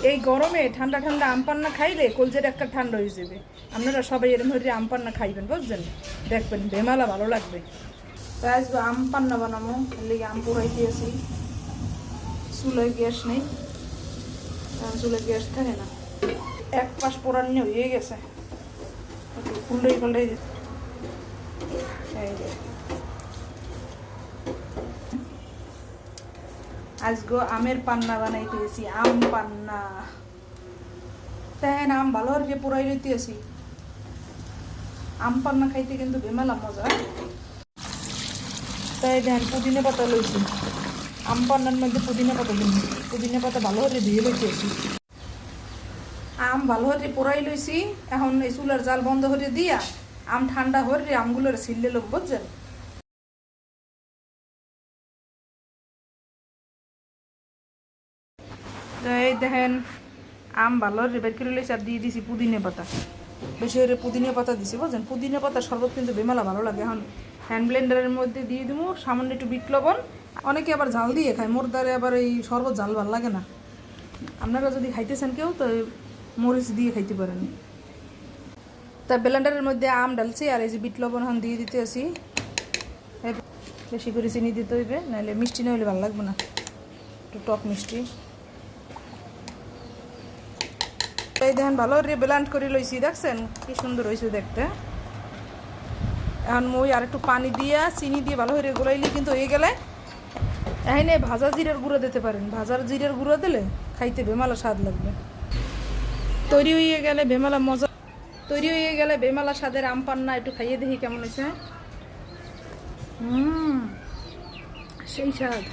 এই গরমে ঠান্ডা ঠান্ডা আম পান্না খাইলে কলজের একটা ঠান্ডা হয়ে যাবে। আপনারা সবাই এরম হয়ে আম পান্না খাইবেন, বুঝছেন? দেখবেন বেমালা ভালো লাগবে। তাই আসবো আম পান্না বানাবো, লিগে আম পোড়াই দিয়েছি। চুলায় গ্যাস নেই, চুলায় গ্যাস থাকে না। এক পাশ পোড়ানি হয়ে গেছে, কুন্ডাই কুন্ডাই এই যে আজগো আমের পান্না বানাইতেছি, আম পান্না। তাই আম ভালো আর কি পোড়াই লইতেছি। আম পান্না খাইতে কিন্তু বেমালা মজা। তাই দেখেন পুদিনা পাতা লইছি, আম পান্নার মধ্যে পুদিনা পাতা দিন। পুদিনা পাতা ভালো করে ধুয়ে লইতেছি। আম ভালো করে পোড়াই লইছি। এখন এই চুলার জাল বন্ধ করে দিয়া আম ঠান্ডা হরে আমগুলোর ছিললে লোক, বুঝছেন? এই দেখেন আম ভালো বের করে লইছি আর দিয়ে দিছি পুদিনা পাতা। বেশি করে পুদিনা পাতা দিছি, বুঝছেন? পুদিনা পাতার শরবত কিন্তু বেমালা ভালো লাগে। এখন হ্যান্ড ব্লেন্ডারের মধ্যে দিয়ে দিব সামান্য একটু বিট লবণ। অনেকে আবার ঝাল দিয়ে খায়, মোর দ্বারে আবার এই শরবত ঝাল ভালো লাগে না। আপনারা যদি খাইতেছেন কেউ তো মরিচ দিয়ে খাইতে পারেন। তা ব্লেন্ডারের মধ্যে আম ডালছি আর এই যে বিট লবণ এখন দিয়ে দিতে আসি। বেশি করে চিনি দিতে হইবে, নাহলে মিষ্টি না হলে ভালো লাগবে না, একটু টক মিষ্টি। এই দেখেন ভালো রে ব্লেন্ড করে লইছি, দেখছেন কি সুন্দর হয়েছে দেখতে। এখন মই আর একটু পানি দিয়া চিনি দিয়ে ভালো করে গোলাইলি কিন্তু হয়ে গেলে এখানে ভাজা জিরার গুঁড়ো দিতে পারেন। ভাজার জিরার গুঁড়ো দিলে খাইতে বেমালা স্বাদ লাগবে। তৈরি হয়ে গেলে বেমালা মজা, তৈরি হয়ে গেলে বেমালা স্বাদের আম পান্না একটু খাইয়ে দেখি কেমন হয়েছে। সেই স্বাদ।